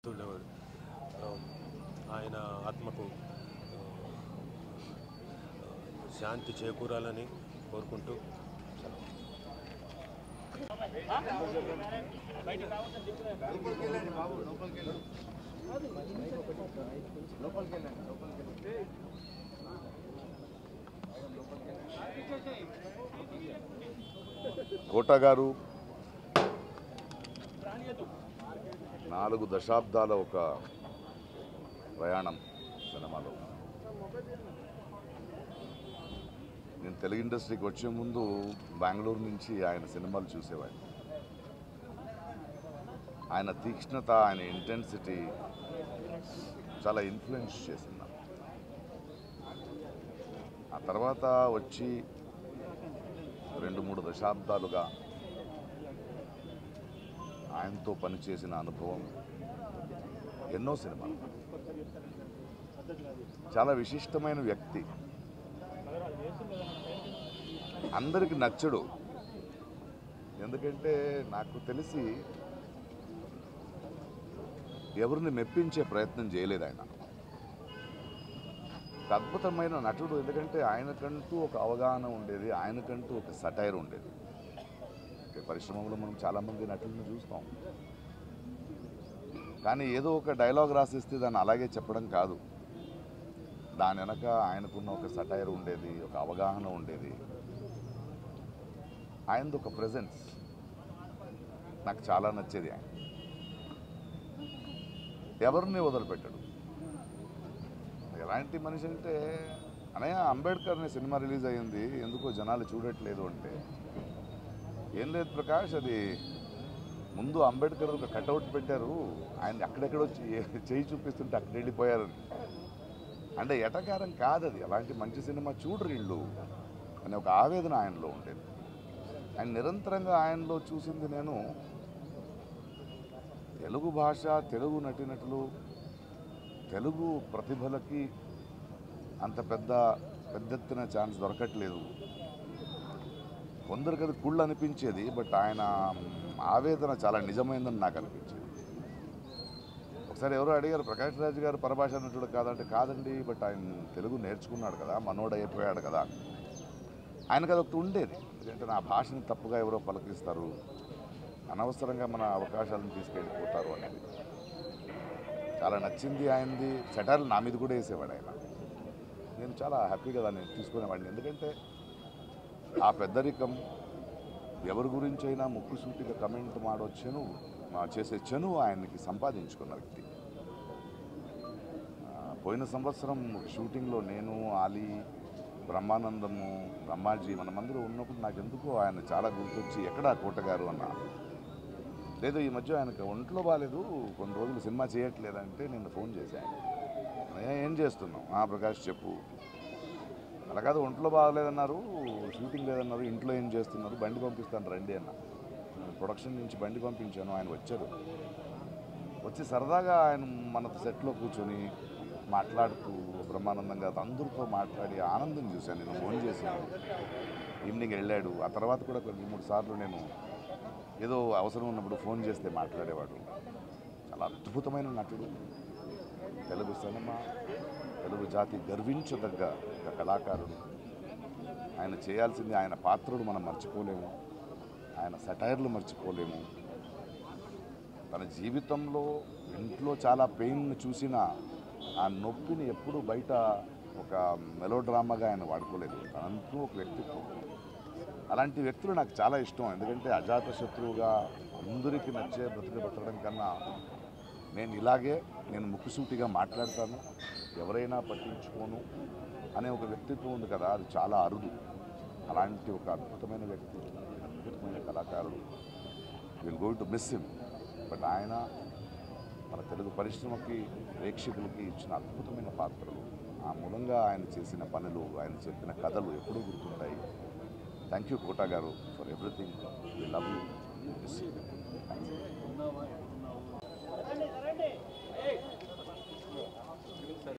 ఉండేవాడు. ఆయన ఆత్మకు శాంతి చేకూరాలని కోరుకుంటూ సెలవు. కోట గారు 4 దశాబ్దాల ఒక ప్రయాణం సినిమాలో. నేను తెలుగు ఇండస్ట్రీకి వచ్చే ముందు బెంగళూరు నుంచి ఆయన సినిమాలు చూసేవాడిని. ఆయన తీక్ష్ణత, ఆయన ఇంటెన్సిటీ చాలా ఇన్ఫ్లుయెన్స్ చేసింది. ఆ తర్వాత వచ్చి 2-3 దశాబ్దాలుగా ఆయనతో పనిచేసిన అనుభవం, ఎన్నో సినిమాలు. చాలా విశిష్టమైన వ్యక్తి, అందరికి నచ్చడు. ఎందుకంటే నాకు తెలిసి ఎవరిని మెప్పించే ప్రయత్నం చేయలేదు ఆయన. ఒక అద్భుతమైన నటుడు. ఎందుకంటే ఆయనకంటూ ఒక అవగాహన ఉండేది, ఆయనకంటూ ఒక సటైర్ ఉండేది. పరిశ్రమలో మనం చాలామంది నటులను చూస్తాం, కానీ ఏదో ఒక డైలాగ్ రాసిస్తే దాన్ని అలాగే చెప్పడం కాదు. దాని వెనక ఆయనకున్న ఒక సటైర్ ఉండేది, ఒక అవగాహన ఉండేది. ఆయనది ఒక ప్రెజెన్స్ నాకు చాలా నచ్చేది. ఆయన ఎవరిని వదిలిపెట్టాడు. ఎలాంటి మనిషి అంటే, అనయ్య అంబేద్కర్ అనే సినిమా రిలీజ్ అయ్యింది, ఎందుకో జనాలు చూడట్లేదు అంటే, ఏం లేదు ప్రకాష్, అది ముందు అంబేద్కర్ ఒక కటౌట్ పెట్టారు, ఆయన అక్కడెక్కడో చేయి చూపిస్తుంటే అక్కడ వెళ్ళిపోయారు. అంటే ఎటకారం కాదు అది, అలాంటి మంచి సినిమా చూడరు వీళ్ళు అనే ఒక ఆవేదన ఆయనలో ఉండేది. ఆయన నిరంతరంగా ఆయనలో చూసింది నేను, తెలుగు భాష, తెలుగు నటీనటులు, తెలుగు ప్రతిభలకి అంత పెద్దెత్తిన ఛాన్స్ దొరకట్లేదు. కొందరికి అది కుళ్ళు అనిపించేది, బట్ ఆయన ఆవేదన చాలా నిజమైందని నాకు అనిపించేది. ఒకసారి ఎవరో అడిగారు, ప్రకాష్ రాజ్ గారు పరభాష నటుడు కాదంటే, కాదండి, బట్ ఆయన తెలుగు నేర్చుకున్నాడు కదా, మనోడు అయిపోయాడు కదా. ఆయనకు అది ఒకటి ఉండేది. ఎందుకంటే నా భాషని తప్పుగా ఎవరో పలకరిస్తారు, అనవసరంగా మన అవకాశాలను తీసుకెళ్ళిపోతారు అనేది చాలా నచ్చింది ఆయనది. సెటర్లు నా మీద కూడా వేసేవాడు ఆయన. నేను చాలా హ్యాపీగా దాన్ని తీసుకునేవాడిని. ఎందుకంటే ఆ పెద్దరికం, ఎవరి గురించి అయినా ముక్కుసూటిగా కమెంట్ మాడొచ్చెను చేసే చెను ఆయనకి సంపాదించుకున్న వ్యక్తి. పోయిన సంవత్సరం షూటింగ్లో నేను, ఆలీ, బ్రహ్మానందము, బ్రహ్మాజీ మనమందరూ ఉన్నప్పుడు నాకెందుకో ఆయన చాలా గుర్తొచ్చి, ఎక్కడా కోట గారు అన్నా. లేదు, ఈ మధ్య ఆయనకు ఒంట్లో బాగాలేదు, కొన్ని రోజులు సినిమా చేయట్లేదంటే నేను ఫోన్ చేశాను. ఏం చేస్తున్నావు? ప్రకాష్ చెప్పు. అలా కాదు, ఒంట్లో బాగలేదన్నారు, షూటింగ్ లేదన్నారు, ఇంట్లో ఏం చేస్తున్నారు, బండి పంపిస్తాను రండి అన్న. ప్రొడక్షన్ నుంచి బండి పంపించాను, ఆయన వచ్చారు. వచ్చి సరదాగా ఆయన మన సెట్లో కూర్చొని మాట్లాడుతూ బ్రహ్మానందంగా అందరితో మాట్లాడి ఆనందం చూశాను. నేను ఫోన్ చేశాను, ఈవినింగ్ వెళ్ళాడు. ఆ తర్వాత కూడా 2-3 సార్లు నేను ఏదో అవసరం ఉన్నప్పుడు ఫోన్ చేస్తే మాట్లాడేవాడు. చాలా అద్భుతమైన నటుడు. తెలుగు సినిమా, తెలుగు జాతి గర్వించదగ్గ ఒక కళాకారుడు. ఆయన చేయాల్సింది, ఆయన పాత్రలు మనం మర్చిపోలేము, ఆయన సెటైర్లు మర్చిపోలేము. తన జీవితంలో ఇంట్లో చాలా పెయిన్ చూసిన ఆ నొప్పిని ఎప్పుడూ బయట ఒక మెలోడ్రామాగా ఆయన వాడుకోలేదు. తనంటూ ఒక వ్యక్తిత్వం. అలాంటి వ్యక్తులు నాకు చాలా ఇష్టం. ఎందుకంటే అజాత శత్రువుగా అందరికీ నచ్చే బతకడం కన్నా నేను ముక్కుసూటిగా మాట్లాడతాను, ఎవరైనా పట్టించుకోను అనే ఒక వ్యక్తిత్వం ఉంది కదా, అది చాలా అరుదు. అలాంటి ఒక అద్భుతమైన వ్యక్తి, అద్భుతమైన కళాకారుడు. Will going to miss him. But ఆయన మన తెలుగు పరిశ్రమకి, ప్రేక్షకులకి ఇచ్చిన అద్భుతమైన పాత్రలు, ఆ మూలంగా ఆయన చేసిన పనులు, ఆయన చెప్పిన కథలు ఎప్పుడూ గుర్తుంటాయి. Thank you Kota garu for everything. We love you.